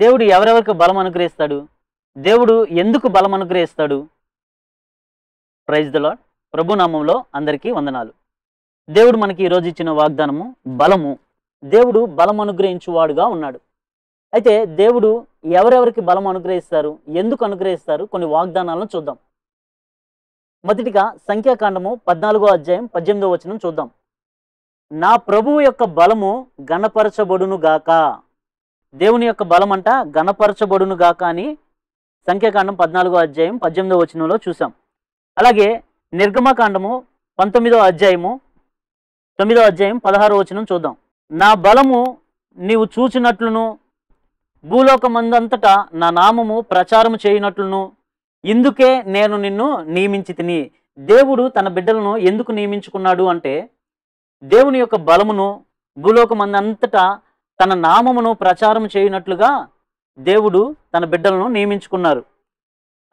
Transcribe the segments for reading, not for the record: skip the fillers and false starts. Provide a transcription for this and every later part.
దేవుడు ఎవరెవరికి బలం అనుగ్రహిస్తాడు? దేవుడు ఎందుకు బలం అనుగ్రహిస్తాడు? Praise the Lord. ప్రభు నామంలో అందరికీ వందనాలు. దేవుడు మనకి ఈరోజు ఇచ్చిన వాగ్దానము బలము. దేవుడు బలం అనుగ్రహించువాడుగా ఉన్నాడు. అయితే దేవుడు ఎవరెవరికి బలం అనుగ్రహిస్తారు, ఎందుకు అనుగ్రహిస్తారు, కొన్ని వాగ్దానాలను చూద్దాం. మొదటిగా సంఖ్యాకాండము 14వ అధ్యాయం 18వ వచనం చూద్దాం. నా ప్రభువు యొక్క బలము గణపరచబడును గాక. దేవుని యొక్క బలం అంట గణపరచబడును గాక అని సంఖ్యాకాండం 14వ అధ్యాయం 18వ వచనంలో చూసాం. అలాగే నిర్గమకాండము 19వ అధ్యాయము 9వ అధ్యాయం 16వ వచనం చూద్దాం. నా బలము నీవు చూచినట్లును భూలోకమందంతటా నా నామము ప్రచారము చేయనట్లును ఇందుకే నేను నిన్ను నియమించి తిని. దేవుడు తన బిడ్డలను ఎందుకు నియమించుకున్నాడు అంటే దేవుని యొక్క బలమును భూలోకమందంతటా తన నామమును ప్రచారం చేయనట్లుగా దేవుడు తన బిడ్డలను నియమించుకున్నారు.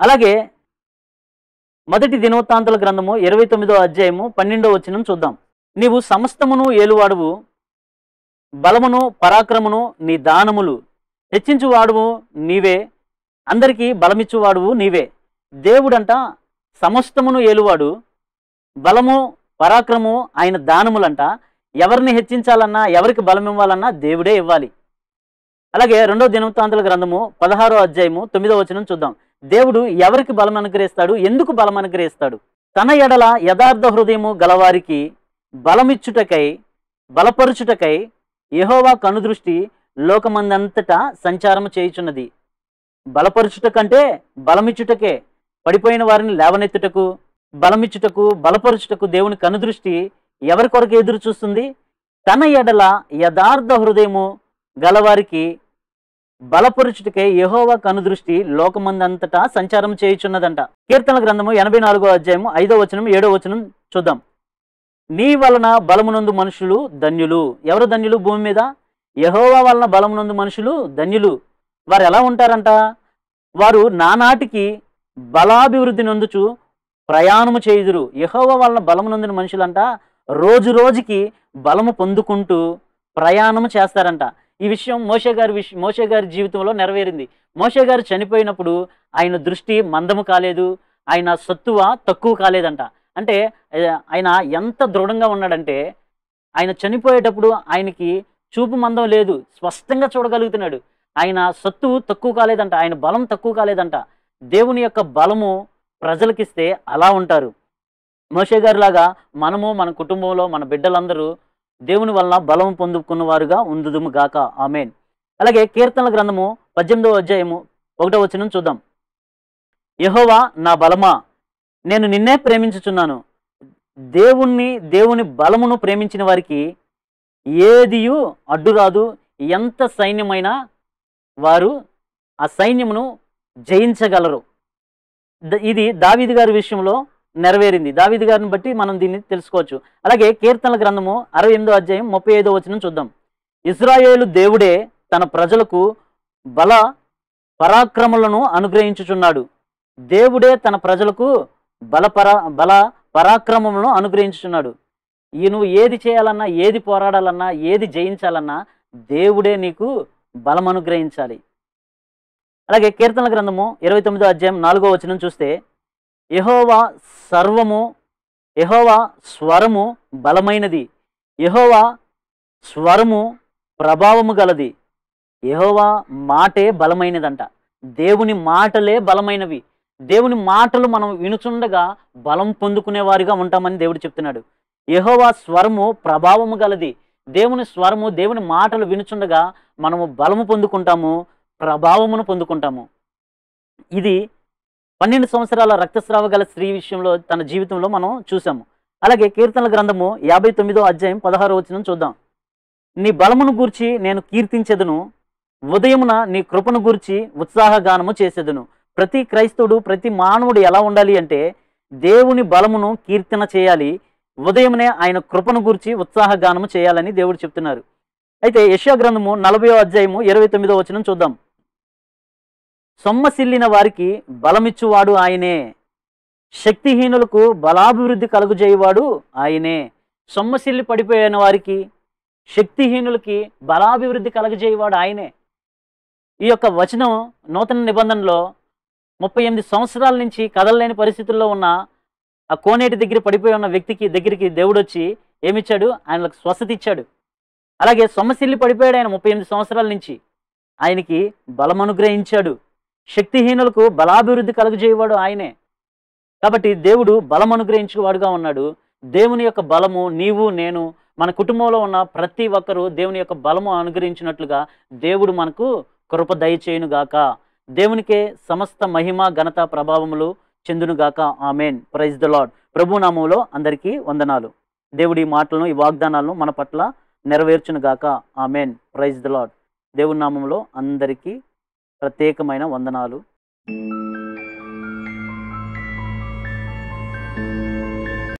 అలాగే మొదటి దినవృత్తాంతాల గ్రంథము 29వ అధ్యాయము 12వ వచనం చూద్దాం. నీవు సమస్తమును ఏలువాడువు, బలమును పరాక్రమును నీ దానములు హెచ్చించువాడువు నీవే, అందరికీ బలమిచ్చువాడువు నీవే. దేవుడంట సమస్తమును ఏలువాడు, బలము పరాక్రము ఆయన దానములంట. ఎవరిని హెచ్చించాలన్నా ఎవరికి బలం ఇవ్వాలన్నా దేవుడే ఇవ్వాలి. అలాగే 2వ దినవృత్తాంతాల గ్రంథము 16వ అధ్యాయము 9వ వచనం చూద్దాం. దేవుడు ఎవరికి బలం అనుగ్రహిస్తాడు, ఎందుకు బలం అనుగ్రహిస్తాడు? తన ఎడల యథార్థ హృదయము గలవారికి బలమిచ్చుటకై బలపరుచుటకై యెహోవా కనుదృష్టి లోకమందంతటా సంచారము చేయుచున్నది. బలపరుచుట కంటే బలమిచ్చుటకే, పడిపోయిన వారిని లేవనెత్తుటకు, బలమిచ్చుటకు, బలపరుచుటకు దేవుని కనుదృష్టి ఎవరి కొరకు ఎదురు చూస్తుంది? తన ఎడల యథార్థ హృదయము గలవారికి బలపరుచుటకే యెహోవా కనుదృష్టి లోకమందంతటా సంచారం చేయుచున్నదంట. కీర్తనల గ్రంథము 84వ అధ్యాయము 5వ వచనం 7వ వచనం చూద్దాం. నీ వలన బలమునందు మనుషులు ధన్యులు. ఎవరు ధన్యులు భూమి మీద? యెహోవా వలన బలమునందు మనుషులు ధన్యులు. వారు ఎలా ఉంటారంట? వారు నానాటికి బలాభివృద్ధి నొందుచు ప్రయాణము చేయుదురు. యెహోవా వలన బలమునందిన మనుషులంట రోజు రోజుకి బలము పొందుకుంటూ ప్రయాణము చేస్తారంట. ఈ విషయం మోషే గారి జీవితంలో నెరవేరింది. మోషే గారు చనిపోయినప్పుడు ఆయన దృష్టి మందము కాలేదు, ఆయన సత్తువ తక్కువ కాలేదంట. అంటే ఆయన ఎంత దృఢంగా ఉన్నాడంటే ఆయన చనిపోయేటప్పుడు ఆయనకి చూపు మందం లేదు, స్పష్టంగా చూడగలుగుతున్నాడు. ఆయన సత్తు తక్కువ కాలేదంట, ఆయన బలం తక్కువ కాలేదంట. దేవుని యొక్క బలము ప్రజలకిస్తే అలా ఉంటారు. మోషే గారి లాగా మనము మన కుటుంబంలో మన బిడ్డలందరూ దేవుని వలన బలం పొందుకున్న వారుగా ఉందుదుము గాక. ఆమేన్. అలాగే కీర్తనల గ్రంథము 18వ అధ్యాయము 1వ వచనం చూద్దాం. యెహోవా నా బలమా, నేను నిన్నే ప్రేమించుచున్నాను. దేవుని బలమును ప్రేమించిన వారికి ఏదియు అడ్డురాదు. ఎంత సైన్యమైనా వారు ఆ సైన్యమును జయించగలరు. ఇది దావీదు గారి విషయంలో నెరవేరింది. దావీదు గారిని బట్టి మనం దీన్ని తెలుసుకోవచ్చు. అలాగే కీర్తనల గ్రంథము 68వ అధ్యాయం 35వ వచనం చూద్దాం. ఇశ్రాయేలు దేవుడే తన ప్రజలకు బల పరాక్రములను అనుగ్రహించుచున్నాడు. దేవుడే తన ప్రజలకు బల పరాక్రమములను అనుగ్రహించుచున్నాడు. నువ్వు ఏది చేయాలన్నా, ఏది పోరాడాలన్నా, ఏది జయించాలన్నా దేవుడే నీకు బలం అనుగ్రహించాలి. అలాగే కీర్తనల గ్రంథము 29వ అధ్యాయం 4వ వచనం చూస్తే యెహోవా స్వరము బలమైనది, యెహోవా స్వరము ప్రభావము గలది. యెహోవా మాటే బలమైనదంట. దేవుని మాటలే బలమైనవి. దేవుని మాటలు మనం వినుచుండగా బలం పొందుకునేవారిగా ఉంటామని దేవుడు చెప్తున్నాడు. యెహోవా స్వరము ప్రభావము గలది. దేవుని స్వరము, దేవుని మాటలు వినుచుండగా మనము బలము పొందుకుంటాము, ప్రభావమును పొందుకుంటాము. ఇది 12 సంవత్సరాల రక్తస్రావ గల స్త్రీ విషయంలో తన జీవితంలో మనం చూసాము. అలాగే కీర్తనల గ్రంథము 59వ అధ్యాయం 16వ వచనం చూద్దాం. నీ బలమును గూర్చి నేను కీర్తించెదను, ఉదయమున నీ కృపను గూర్చి ఉత్సాహగానము చేసేదను. ప్రతి క్రైస్తవుడు, ప్రతి మానవుడు ఎలా ఉండాలి అంటే దేవుని బలమును కీర్తన చేయాలి, ఉదయమునే ఆయన కృపను గూర్చి ఉత్సాహగానము చేయాలని దేవుడు చెప్తున్నారు. అయితే యెషయా గ్రంథము 40వ అధ్యాయము 29వ వచనం చూద్దాం. సొమ్మసిల్లిన వారికి బలమిచ్చువాడు ఆయనే, శక్తిహీనులకు బలాభివృద్ధి కలుగుజేయవాడు ఆయనే. సొమ్మసిల్లి పడిపోయిన వారికి, శక్తిహీనులకి బలాభివృద్ధి కలుగజేయవాడు ఆయనే. ఈ యొక్క వచనం నూతన నిబంధనలో 38 సంవత్సరాల నుంచి కదలలేని పరిస్థితుల్లో ఉన్న ఆ కోనేటి దగ్గర పడిపోయి ఉన్న వ్యక్తికి దగ్గరికి దేవుడు వచ్చి ఏమిచ్చాడు? ఆయనకు స్వస్థత ఇచ్చాడు. అలాగే సొమ్మసిల్లి పడిపోయాడు ఆయన 38 సంవత్సరాల నుంచి. ఆయనకి బలం అనుగ్రహించాడు. శక్తిహీనులకు బలాభివృద్ధి కలుగజేయవాడు ఆయనే. కాబట్టి దేవుడు బలం అనుగ్రహించేవాడుగా ఉన్నాడు. దేవుని యొక్క బలము నీవు నేను మన కుటుంబంలో ఉన్న ప్రతి ఒక్కరూ దేవుని యొక్క బలము అనుగ్రహించినట్లుగా దేవుడు మనకు కృప దయచేయునుగాక. దేవునికే సమస్త మహిమ ఘనత ప్రభావములు చెందునుగాక. ఆమెన్. Praise the Lord. ప్రభు నామములో అందరికీ వందనాలు. దేవుడి మాటలను, ఈ వాగ్దానాలను మన పట్ల నెరవేర్చునుగాక. ఆమెన్. Praise the lord. దేవుడి నామములో అందరికీ ప్రత్యేకమైన వందనాలు.